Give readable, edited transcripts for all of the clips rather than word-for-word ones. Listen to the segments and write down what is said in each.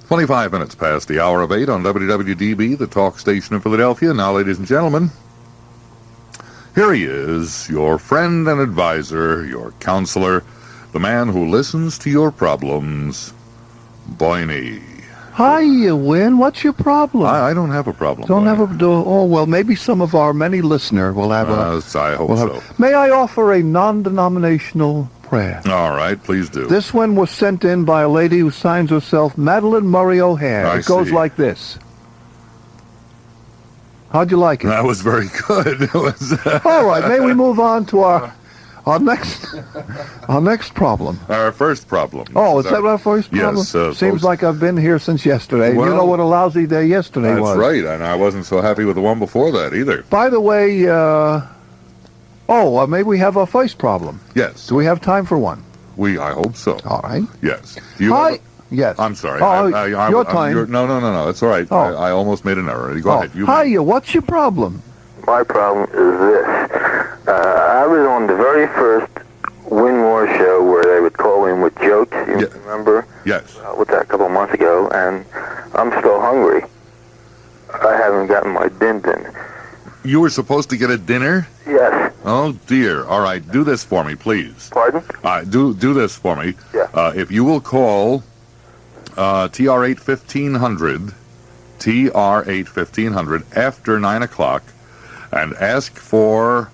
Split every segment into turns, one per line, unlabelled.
25 minutes past the hour of 8 on WWDB, the talk station in Philadelphia. Now, ladies and gentlemen, here he is, your friend and advisor, your counselor, the man who listens to your problems, Boinie.
Hi, Wynn. What's your problem?
I don't have a problem.
Don't
Boinie.
have a... Oh, well, maybe some of our many listeners will have
I hope so.
May I offer a non-denominational prayer?
All right, please do.
This one was sent in by a lady who signs herself Madeline Murray O'Hare. It goes like this. How'd you like it?
That was very good. It was,
All right, may we move on to our next problem.
Our first problem.
Oh, is that our first problem?
Yes.
Seems like I've been here since yesterday.
Well,
you know what a lousy day yesterday was.
That's right, and I wasn't so happy with the one before that either.
By the way, maybe we have our first problem.
Yes.
Do we have time for one?
I hope so.
All right.
Yes. Do you
Hi. Yes.
I'm sorry.
Your time.
No. It's all right.
Oh.
I almost made an error. Go ahead.
Hiya, what's your problem?
My problem is this. I was on the very first Wynn Moore show where they would call in with jokes. You remember?
Yes.
What's that, a couple of months ago, and I'm still hungry. I haven't gotten my din.
You were supposed to get a dinner?
Yes.
Oh, dear. All right. Do this for me, please.
Pardon?
Do this for me.
Yeah.
If you will call TR8 1500, TR8 1500 after 9 o'clock and ask for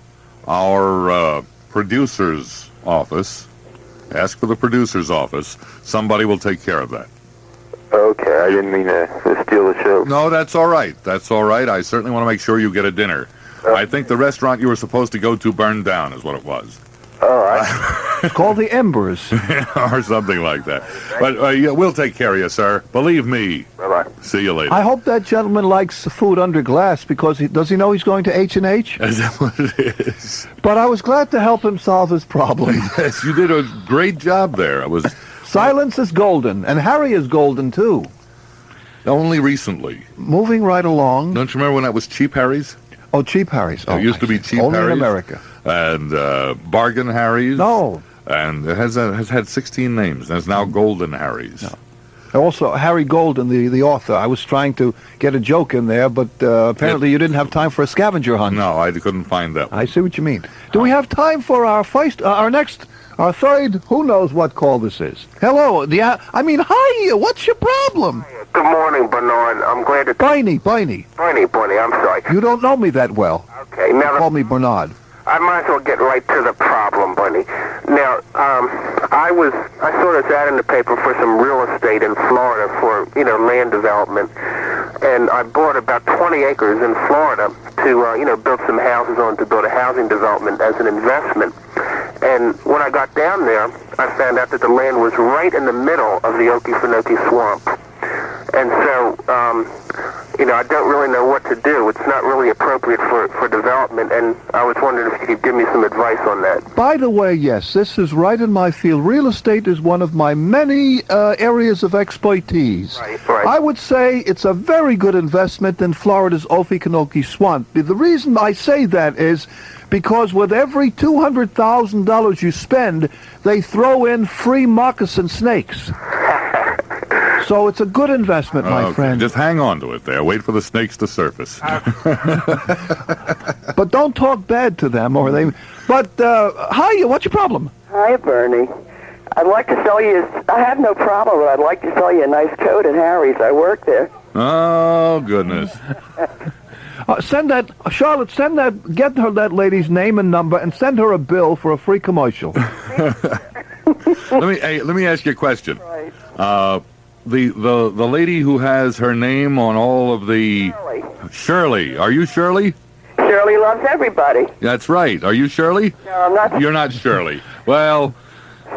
our producer's office. Ask for the producer's office. Somebody will take care of that.
Okay, I didn't mean to steal the show.
No, that's all right. That's all right. I certainly want to make sure you get a dinner. I think the restaurant you were supposed to go to burned down is what it was.
All right.
It's called the Embers.
Or something like that. But we'll take care of you, sir. Believe me.
Bye-bye.
See you later.
I hope that gentleman likes food under glass because does he know he's going to H&H?
Is that what it is?
But I was glad to help him solve his problem.
Yes, you did a great job there.
Silence is golden, and Harry is golden, too.
Only recently.
Moving right along.
Don't you remember when that was Cheap Harry's?
Oh, Cheap Harry's.
It used to be Cheap
Only
Harry's.
in America.
And Bargain Harry's.
No.
And it has had 16 names. And it's now Golden Harry's.
No. Also, Harry Golden, the author. I was trying to get a joke in there, but apparently you didn't have time for a scavenger hunt.
No, I couldn't find that one.
I see what you mean. Do we have time for our third, who knows what call this is? Hello, hi, what's your problem?
Good morning, Bernard. I'm glad to...
Boinie,
Boinie, I'm sorry.
you don't know me that well.
Okay, now...
Call me Bernard.
I might as well get right to the problem, Bunny. Now, I saw this ad in the paper for some real estate in Florida for, land development. And I bought about 20 acres in Florida to, build some houses on, to build a housing development as an investment. And when I got down there, I found out that the land was right in the middle of the Okefenokee Swamp. And so, I don't really know what to do. It's not really appropriate for development, and I was wondering if you could give me some advice on that.
By the way, yes, this is right in my field. Real estate is one of my many areas of expertise.
Right.
I would say it's a very good investment in Florida's Okefenokee Swamp. The reason I say that is because with every $200,000 you spend, they throw in free moccasin snakes. So it's a good investment, my friend.
Just hang on to it there. Wait for the snakes to surface.
But don't talk bad to them, or they... But, hi, what's your problem?
Hi, Bernie. I'd like to sell you... I have no problem, but I'd like to sell you a nice coat at Harry's. I work there.
Oh, goodness.
Charlotte, get her that lady's name and number and send her a bill for a free commercial.
Let me ask you a question.
Right.
The lady who has her name on all of the... Shirley. Are you Shirley?
Shirley loves everybody.
That's right. Are you Shirley?
No, I'm not.
You're not Shirley. Well...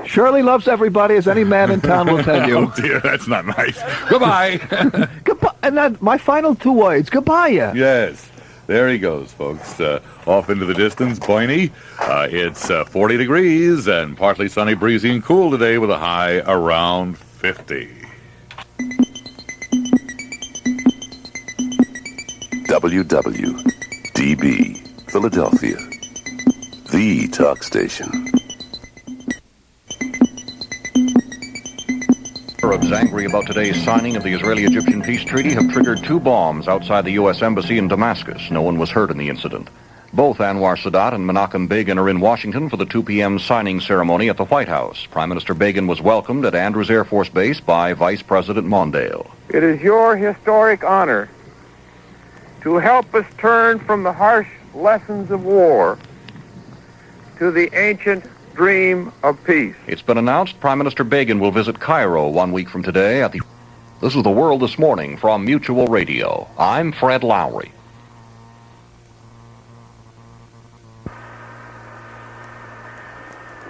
Shirley loves everybody, as any man in town will tell you.
Oh, dear, that's not nice. Goodbye.
Goodbye. And then my final two words, goodbye.
Yes. There he goes, folks. Off into the distance, Boinie. It's 40 degrees and partly sunny, breezy, and cool today with a high around 50.
WWDB Philadelphia, the talk station.
Arabs angry about today's signing of the Israeli-Egyptian peace treaty have triggered 2 bombs outside the U.S. Embassy in Damascus. No one was hurt in the incident. Both Anwar Sadat and Menachem Begin are in Washington for the 2 p.m. signing ceremony at the White House. Prime Minister Begin was welcomed at Andrews Air Force Base by Vice President Mondale.
It is your historic honor to help us turn from the harsh lessons of war to the ancient dream of peace.
It's been announced Prime Minister Begin will visit Cairo 1 week from today at the... This is The World This Morning from Mutual Radio. I'm Fred Lowry.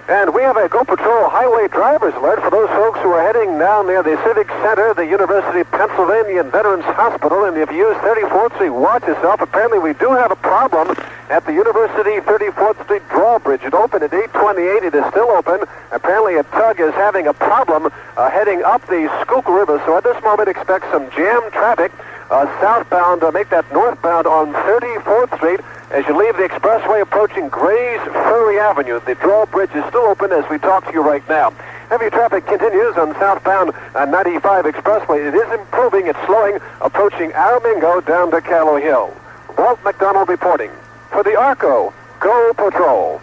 And we have a Go Patrol highway driver's alert for those folks who are heading down near the Civic Center, the University of Pennsylvania Veterans Hospital. And if you use 34th Street, watch yourself. Apparently we do have a problem at the University 34th Street drawbridge. It opened at 8:28. It is still open. Apparently a tug is having a problem heading up the Schuylkill River. So at this moment expect some jammed traffic southbound, make that northbound on 34th Street. As you leave the expressway approaching Gray's Ferry Avenue, the drawbridge is still open as we talk to you right now. Heavy traffic continues on southbound 95 expressway. It is improving. It's slowing, approaching Aramingo down to Callow Hill. Walt McDonald reporting. For the ARCO, Go Patrol.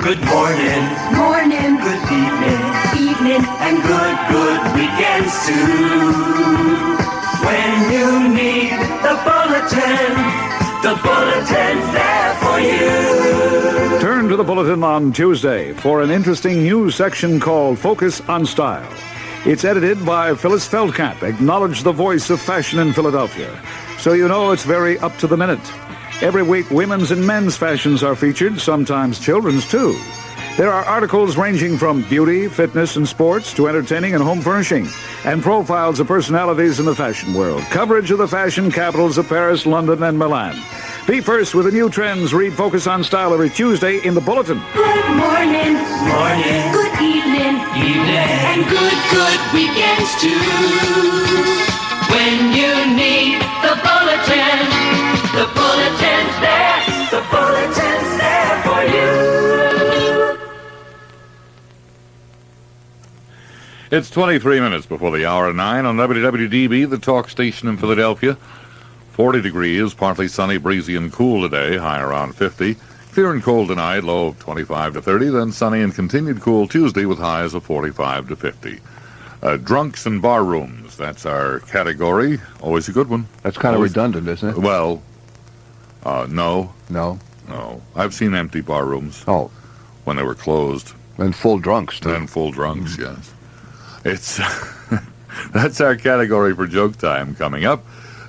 Good morning.
Morning.
Good evening.
Evening.
And good weekends too. When you need the bulletin's there for you.
Turn to the Bulletin on Tuesday for an interesting news section called Focus on Style. It's edited by Phyllis Feldkamp, acknowledged the voice of fashion in Philadelphia. So you know it's very up to the minute. Every week, women's and men's fashions are featured, sometimes children's too. There are articles ranging from beauty, fitness, and sports to entertaining and home furnishing, and profiles of personalities in the fashion world. Coverage of the fashion capitals of Paris, London, and Milan. Be first with the new trends. Read Focus on Style every Tuesday in the Bulletin.
Good morning.
Morning.
Good evening.
Evening.
And good weekends too.
When you need the bulletin's there. The bulletin's there for you.
It's 23 minutes before the hour of 9 on WWDB, the talk station in Philadelphia. 40 degrees, partly sunny, breezy, and cool today, high around 50. Clear and cold tonight, low of 25 to 30, then sunny and continued cool Tuesday with highs of 45 to 50. Drunks and bar rooms, that's our category. Always a good one.
That's kind of redundant, isn't it?
Well, no.
No?
No. I've seen empty bar rooms.
Oh.
When they were closed.
And full drunks, too.
And full drunks, yes. It's that's our category for joke time coming up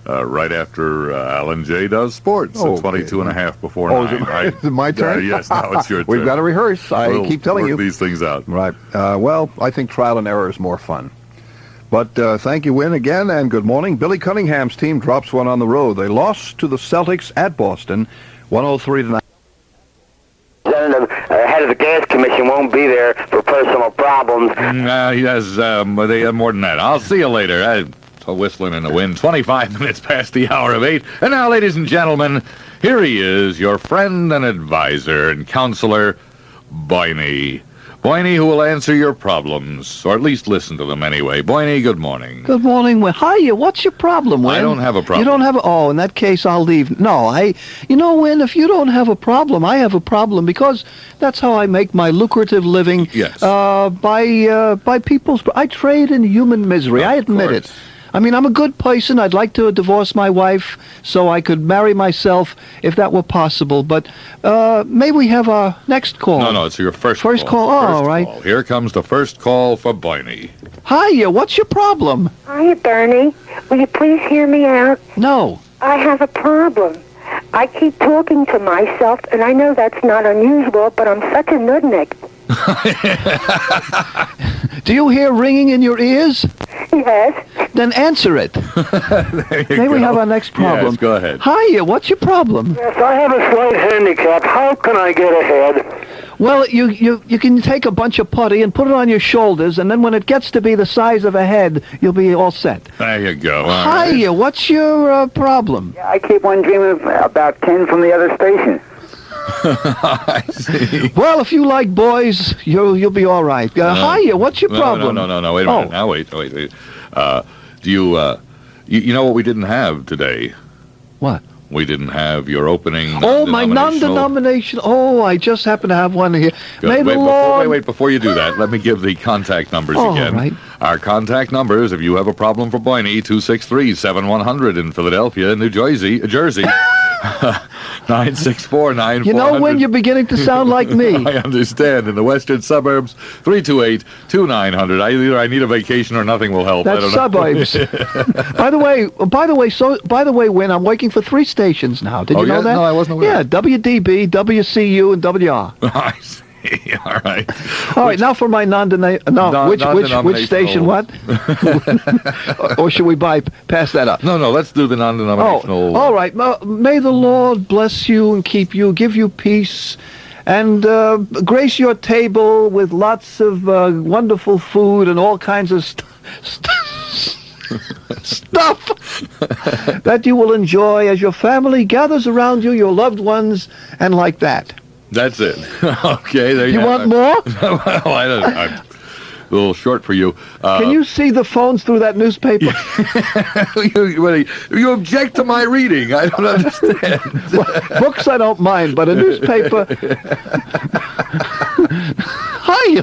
right after Alan Jay does sports at 22 and a half before 9.
Is it,
right?
Is it my turn?
Yes, now it's your turn.
We've got to rehearse. I keep telling
work
you.
These things out.
Right. Well, I think trial and error is more fun. But thank you, Wynn, again, and good morning. Billy Cunningham's team drops one on the road. They lost to the Celtics at Boston, 103-9.
Head of the gas commission won't be there for personal problems.
He has they have more than that. I'll see you later. Whistling in the wind. 25 minutes past the hour of 8. And now, ladies and gentlemen, here he is, your friend and advisor and counselor, Boinie. Boinie, who will answer your problems, or at least listen to them anyway. Boinie, good morning.
Good morning, Wynn. Hiya, what's your problem, Wynn?
I don't have a problem.
You don't have a... Oh, in that case, I'll leave. No, You know, Wynn, if you don't have a problem, I have a problem, because that's how I make my lucrative living.
Yes.
By people's... I trade in human misery. I admit it. I mean, I'm a good person. I'd like to divorce my wife so I could marry myself if that were possible. But may we have our next call?
No, it's your first
call. First call? Oh, all right.
Call. Here comes the first call for Boinie.
Hiya, what's your problem?
Hiya, Bernie. Will you please hear me out?
No.
I have a problem. I keep talking to myself, and I know that's not unusual, but I'm such a nudnik.
Do you hear ringing in your ears?
Yes.
Then answer it. May we have our next problem?
Yes, go ahead.
Hiya, what's your problem?
Yes, I have a slight handicap. How can I get ahead?
Well, you can take a bunch of putty and put it on your shoulders, and then when it gets to be the size of a head, you'll be all set.
There you go. All right.
Hiya, what's your problem?
I keep on dreaming about Ken from the other station.
I see.
Well, if you like boys, you'll be all right. Hiya, what's your problem?
No. Wait a minute. Now, wait. Do you know what we didn't have today?
What?
We didn't have your opening.
Oh, my non-denominational. Oh, I just happen to have one here.
Good. Wait, before you do that, let me give the contact numbers again.
Right.
Our contact numbers, if you have a problem for Boinie, 263-7100 in Philadelphia, New Jersey. 964-9400.
You know when you're beginning to sound like me.
I understand. In the western suburbs, 328-2900. Either I need a vacation or nothing will help.
That's
I don't
suburbs. By the way, Wynn, I'm working for 3 stations now. Did you know that?
No, I wasn't aware.
Yeah, WDB, WCU, and WR.
I see. All right.
All right, now for my which station, what? or should we pass that up?
No, let's do the non-denominational.
Oh, all right. May the Lord bless you and keep you, give you peace, and grace your table with lots of wonderful food and all kinds of stuff that you will enjoy as your family gathers around you, your loved ones, and like that.
That's it. Okay, there you
go. You want more?
Well, I'm a little short for you.
Can you see the phones through that newspaper?
You object to my reading. I don't understand.
Well, books I don't mind, but a newspaper... Hi,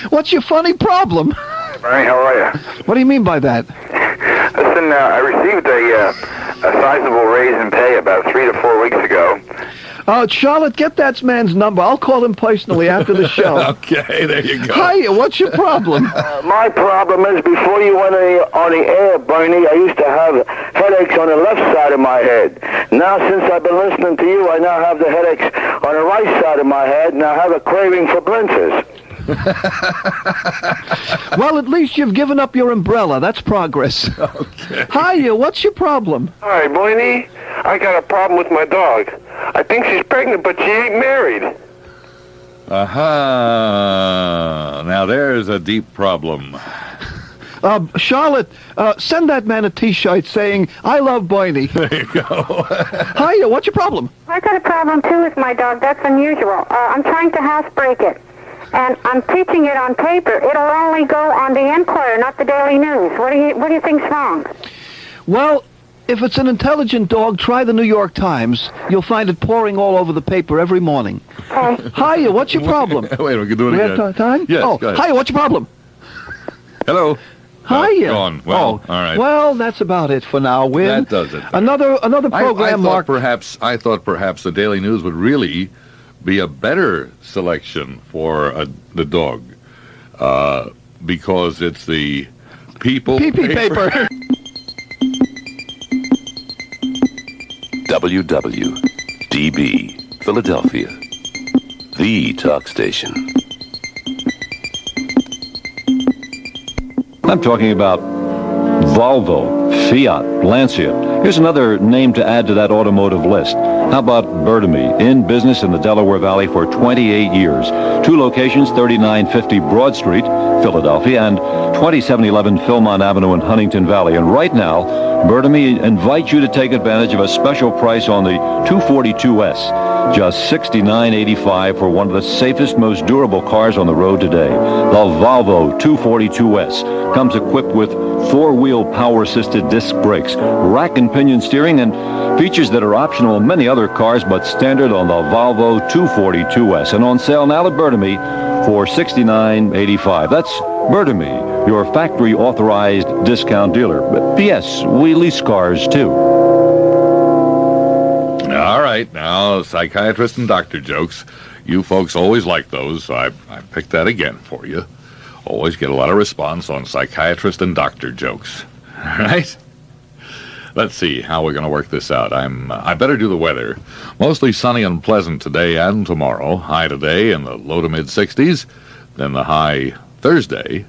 what's your funny problem?
Bernie, how are you?
What do you mean by that?
Listen, I received a sizable raise in pay about 3 to 4 weeks ago.
Charlotte, get that man's number. I'll call him personally after the show.
Okay, there you go.
Hi, what's your problem?
My problem is before you went on the air, Boinie, I used to have headaches on the left side of my head. Now, since I've been listening to you, I now have the headaches on the right side of my head, and I have a craving for blintzes.
Well, at least you've given up your umbrella. That's progress.
Okay.
Hiya, what's your problem?
Hi, Boinie. I got a problem with my dog. I think she's pregnant, but she ain't married.
Aha. Now there's a deep problem.
Charlotte, send that man a T-shirt saying, I love Boinie.
There you go.
Hiya, what's your problem?
I got a problem, too, with my dog. That's unusual. I'm trying to housebreak it. And I'm teaching it on paper. It'll only go on the Enquirer, not the Daily News. What do you think's wrong?
Well, if it's an intelligent dog, try the New York Times. You'll find it pouring all over the paper every morning.
Okay.
Hiya, what's your problem?
Wait, we can do it again.
We have time?
Yes,
go ahead. Hiya, what's your problem?
Hello.
Hiya.
Gone. Well, all right.
Well, that's about it for now, Wynn.
That does it.
Another program,
I thought perhaps the Daily News would really be a better selection for the dog because it's the People
paper.
WWDB Philadelphia, the talk station.
I'm talking about Volvo, Fiat, Lancia. Here's another name to add to that automotive list. How about Burtamy, in business in the Delaware Valley for 28 years. 2 locations, 3950 Broad Street, Philadelphia, and 2711 Philmont Avenue in Huntington Valley. And right now, Burtamy invites you to take advantage of a special price on the 242S. Just $69.85 for one of the safest, most durable cars on the road today. The Volvo 242S comes equipped with 4-wheel power-assisted disc brakes, rack and pinion steering, and features that are optional in many other cars, but standard on the Volvo 242S. And on sale now at Burtamy for $69.85. That's Burtamy, your factory-authorized discount dealer. But P.S., we lease cars, too.
All right, now, psychiatrist and doctor jokes. You folks always like those, so I picked that again for you. Always get a lot of response on psychiatrist and doctor jokes. All right? Let's see how we're going to work this out. I better do the weather. Mostly sunny and pleasant today and tomorrow. High today in the low to mid-60s. Then the high Thursday,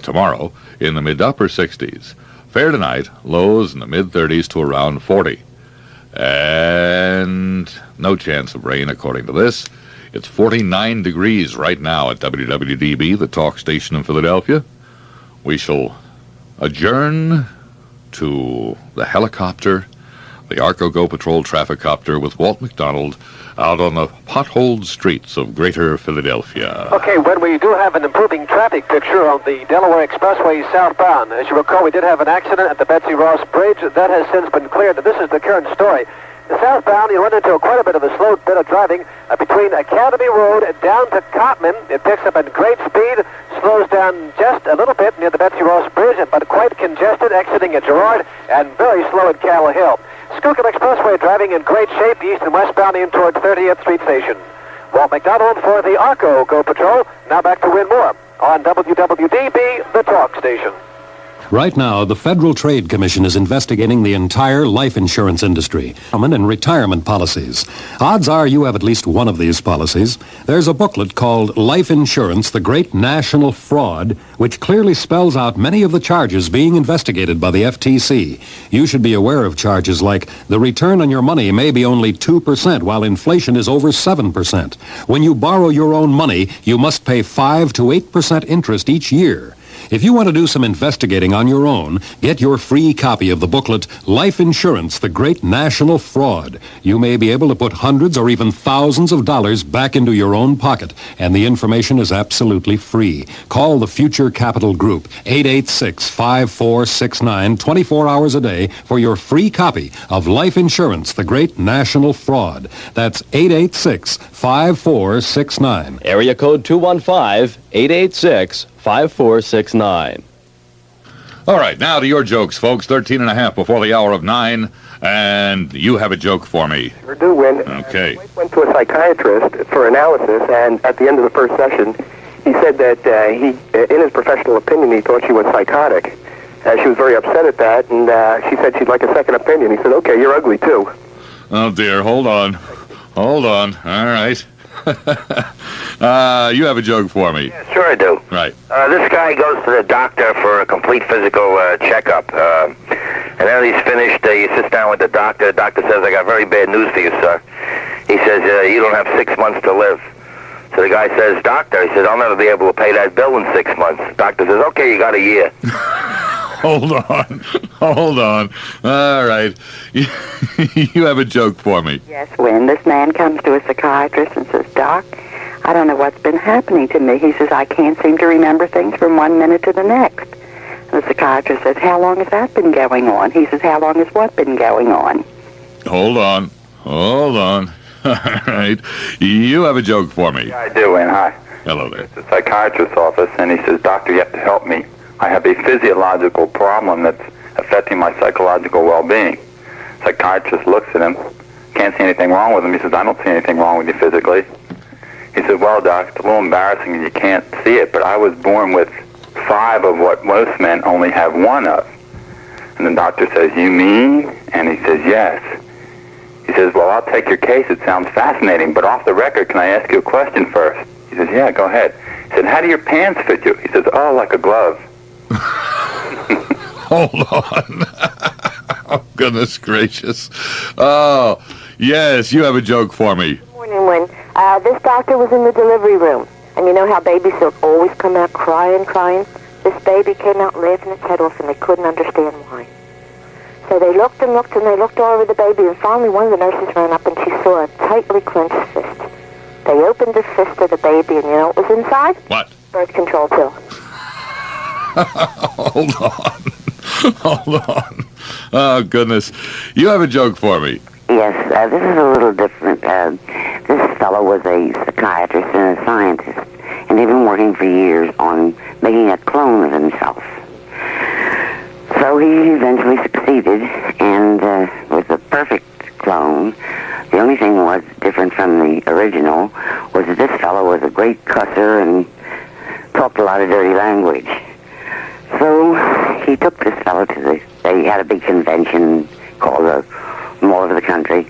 tomorrow, in the mid-upper 60s. Fair tonight, lows in the mid-30s to around 40. And no chance of rain according to this. It's 49 degrees right now at WWDB, the talk station in Philadelphia. We shall adjourn to the helicopter the Arco Go Patrol traffic copter with Walt McDonald out on the potholed streets of greater Philadelphia.
Okay, when we do have an improving traffic picture on the Delaware Expressway southbound. As you recall, we did have an accident at the Betsy Ross Bridge. That has since been cleared. This is the current story. The southbound, you run into quite a bit of a slow bit of driving between Academy Road down to Cotman. It picks up at great speed, slows down just a little bit near the Betsy Ross Bridge, but quite congested exiting at Girard, and very slow at Cattle Hill. Schuylkill Expressway driving in great shape east and westbound in toward 30th Street Station. Walt McDonald for the Arco Go Patrol. Now back to Wynn Moore on WWDB, the talk station.
Right now, the Federal Trade Commission is investigating the entire life insurance industry and retirement policies. Odds are you have at least one of these policies. There's a booklet called Life Insurance, the Great National Fraud, which clearly spells out many of the charges being investigated by the FTC. You should be aware of charges like the return on your money may be only 2% while inflation is over 7%. When you borrow your own money, you must pay 5 to 8% interest each year. If you want to do some investigating on your own, get your free copy of the booklet, Life Insurance, the Great National Fraud. You may be able to put hundreds or even thousands of dollars back into your own pocket, and the information is absolutely free. Call the Future Capital Group, 886-5469, 24 hours a day for your free copy of Life Insurance, the Great National Fraud. That's 886-5469.
Area code 215-886-5469.
All right, now to your jokes, folks. 13 and a half before the hour of 9, and you have a joke for me.
Sure do, Wynn.
Okay.
Went to a psychiatrist for analysis, and at the end of the first session, he said that in his professional opinion, he thought she was psychotic. She was very upset at that, and she said she'd like a second opinion. He said, okay, you're ugly, too.
Oh, dear. Hold on. All right. You have a joke for me.
Yeah, sure I do.
Right.
This guy goes to the doctor for a complete physical checkup. And then he's finished. He sits down with the doctor. The doctor says, I got very bad news for you, sir. He says, you don't have 6 months to live. So the guy says, doctor, he says, I'll never be able to pay that bill in 6 months. The doctor says, okay, you got a year.
Hold on. All right. You have a joke for me.
Yes, Wynn. This man comes to a psychiatrist and says, Doc, I don't know what's been happening to me. He says, I can't seem to remember things from one minute to the next. And the psychiatrist says, how long has that been going on? He says, how long has what been going on?
Hold on. All right. You have a joke for me.
Yeah, I do, and hi.
Hello there.
It's a psychiatrist's office, and he says, Doctor, you have to help me. I have a physiological problem that's affecting my psychological well-being. Psychiatrist looks at him, can't see anything wrong with him. He says, I don't see anything wrong with you physically. He said, well, Doc, it's a little embarrassing and you can't see it, but I was born with 5 of what most men only have 1 of. And the doctor says, you mean? And he says, yes. He says, well, I'll take your case. It sounds fascinating, but off the record, can I ask you a question first? He says, yeah, go ahead. He said, how do your pants fit you? He says, oh, like a glove.
Hold on. Oh, goodness gracious. Oh, yes, you have a joke for me.
Good morning, Wynn. This doctor was in the delivery room, and you know how babies always come out crying. This baby came out laughing its head off, and they couldn't understand why. So they looked and looked, and they looked all over the baby, and finally one of the nurses ran up, and she saw a tightly clenched fist. They opened the fist of the baby, and you know what was inside?
What?
Birth control pill.
Hold on. Oh, goodness. You have a joke for me.
Yes, this is a little different. This fellow was a psychiatrist and a scientist, and they've been working for years on making a clone of himself. So he eventually succeeded, and was a perfect clone. The only thing was different from the original was that this fellow was a great cusser and talked a lot of dirty language. So he took this fellow they had a big convention called the Mall of the Country,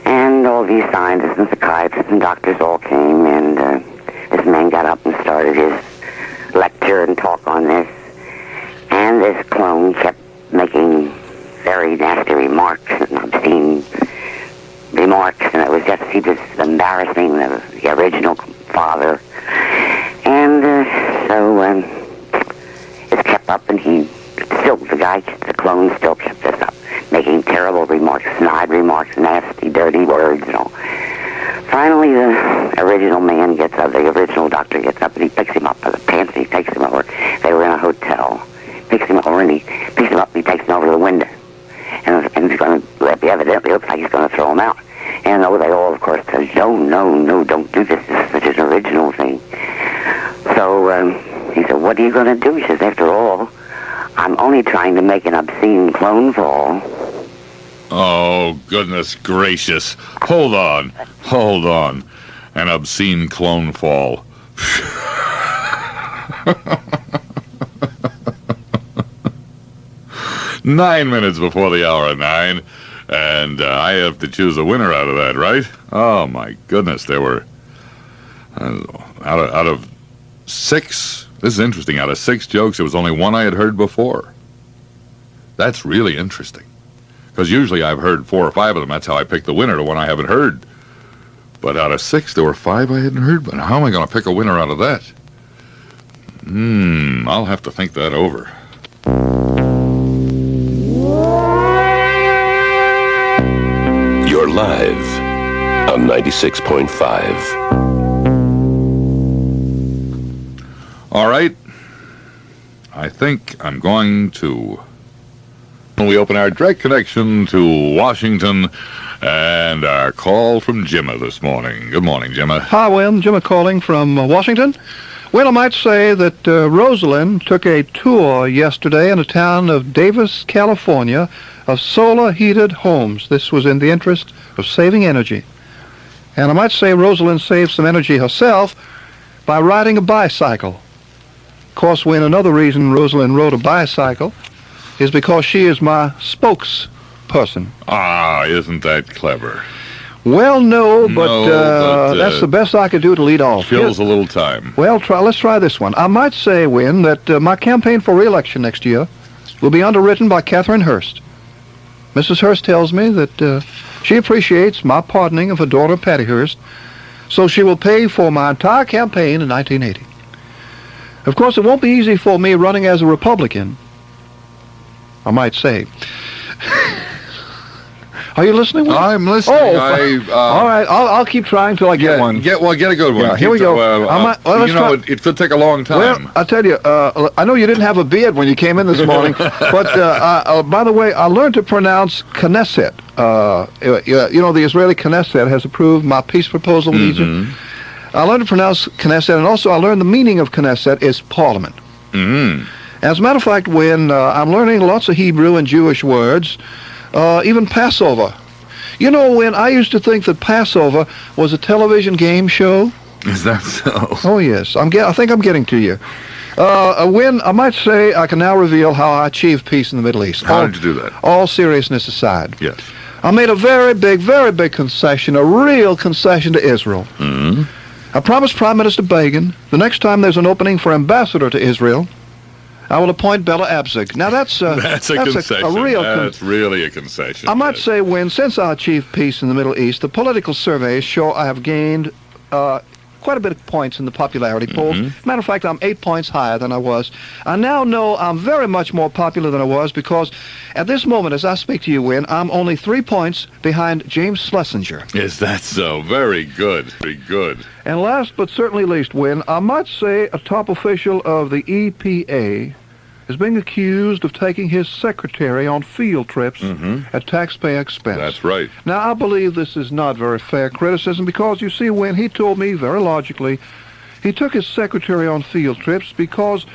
and all these scientists and psychiatrists and doctors all came, and this man got up and started his lecture and talk on this, and this clone kept making very nasty remarks and obscene remarks, and it was he was embarrassing the original father, and so it kept up, and the clone still kept this up, making terrible remarks So he said, what are you going to do? She says, after all, I'm only trying to make an obscene clone fall.
Oh, goodness gracious. Hold on. An obscene clone fall. 9 minutes before the hour of 9, and I have to choose a winner out of that, right? Oh, my goodness. There were, out of 6, this is interesting, out of 6 jokes, there was only one I had heard before. That's really interesting. Because usually I've heard 4 or 5 of them. That's how I pick the winner, the one I haven't heard. But out of 6, there were 5 I hadn't heard. But how am I going to pick a winner out of that? I'll have to think that over.
You're live on 96.5.
All right. I think I'm going to... We open our direct connection to Washington and our call from Jimma this morning. Good morning, Jimma.
Hi, Wynn. Jimma calling from Washington. Well, I might say that Rosalind took a tour yesterday in the town of Davis, California, of solar-heated homes. This was in the interest of saving energy. And I might say Rosalind saved some energy herself by riding a bicycle. Of course, Wynn, another reason Rosalind rode a bicycle is because she is my spokesperson.
Ah, isn't that clever?
Well, no, but that's the best I could do to lead off.
Kills a little time.
Well, let's try this one. I might say, Wynn, that my campaign for re-election next year will be underwritten by Catherine Hearst. Mrs. Hearst tells me that she appreciates my pardoning of her daughter, Patty Hearst, so she will pay for my entire campaign in 1980. Of course, it won't be easy for me running as a Republican, I might say. Are you listening? Will?
I'm listening.
All right. I'll keep trying till I get one.
Get a good one.
Yeah, here we go.
It could take a long time.
Well, I tell you, I know you didn't have a beard when you came in this morning, but by the way, I learned to pronounce Knesset. You know, the Israeli Knesset has approved my peace proposal with Egypt. I learned to pronounce Knesset, and also I learned the meaning of Knesset is parliament. As a matter of fact, when I'm learning lots of Hebrew and Jewish words, even Passover. You know, when I used to think that Passover was a television game show.
Is that so?
Oh, yes. I think I'm getting to you. When I might say I can now reveal how I achieved peace in the Middle East.
How did you do that?
All seriousness aside.
Yes.
I made a very big concession, a real concession to Israel. I promised Prime Minister Begin the next time there's an opening for ambassador to Israel, I will appoint Bella Abzug. Now that's a concession.
That's really a concession.
I might say, since I achieved peace in the Middle East, the political surveys show I have gained quite a bit of points in the popularity polls. Matter of fact, I'm 8 points higher than I was. I now know I'm very much more popular than I was because at this moment, as I speak to you, Wynn, I'm only 3 points behind James Schlesinger.
Is that so? Very good. Very good.
And last but certainly least, Wynn, I might say a top official of the EPA is being accused of taking his secretary on field trips at taxpayer expense.
That's right.
Now, I believe this is not very fair criticism because, you see, when he told me very logically, he took his secretary on field trips because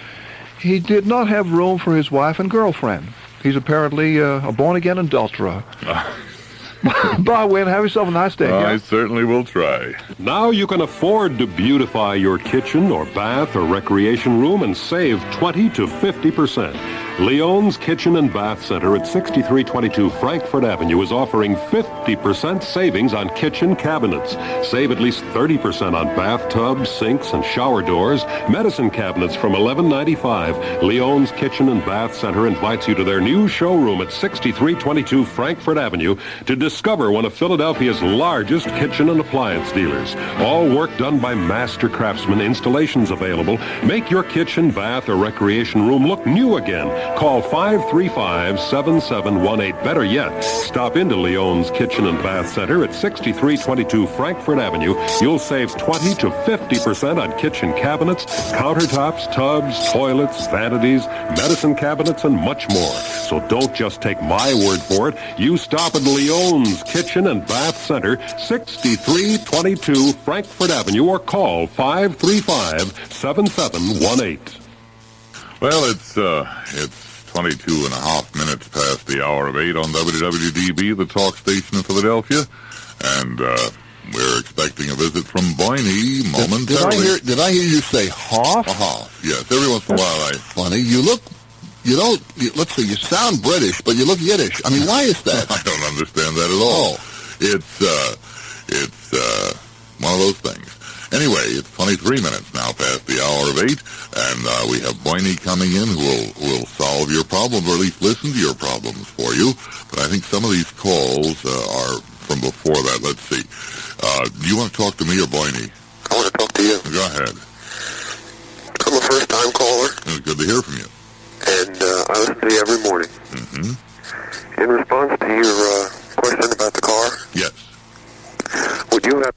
he did not have room for his wife and girlfriend. He's apparently a born-again adulterer. Bye, Wynn. Have yourself a nice day.
I certainly will try.
Now you can afford to beautify your kitchen or bath or recreation room and save 20 to 50%. Leon's Kitchen and Bath Center at 6322 Frankfurt Avenue is offering 50% savings on kitchen cabinets. Save at least 30% on bathtubs, sinks, and shower doors. Medicine cabinets from $11.95. Leon's Kitchen and Bath Center invites you to their new showroom at 6322 Frankfurt Avenue to discover one of Philadelphia's largest kitchen and appliance dealers. All work done by master craftsmen, installations available. Make your kitchen, bath, or recreation room look new again Call 535-7718. Better yet, stop into Leon's Kitchen and Bath Center at 6322 Frankfurt Avenue. You'll save 20 to 50% on kitchen cabinets, countertops, tubs, toilets, vanities, medicine cabinets, and much more. So don't just take my word for it. You stop at Leon's Kitchen and Bath Center, 6322 Frankfurt Avenue, or call 535-7718.
Well, it's 22 and a half minutes past the hour of 8 on WWDB, the talk station in Philadelphia, and we're expecting a visit from Boinie momentarily.
Did I hear you say Hoff?
Hoff, yes. Every once in a while
Funny. Let's see, you sound British, but you look Yiddish. I mean, why is that?
I don't understand that at all. It's one of those things. Anyway, it's 23 minutes now past the hour of 8, and we have Boinie coming in who will solve your problems, or at least listen to your problems for you. But I think some of these calls are from before that. Let's see. Do you want to talk to me or Boinie?
I want to talk to you.
Go ahead.
I'm a first-time caller.
It's good to hear from you.
And I listen to you every morning.
Mm-hmm.
In response to your question about the car?
Yes.
Would you have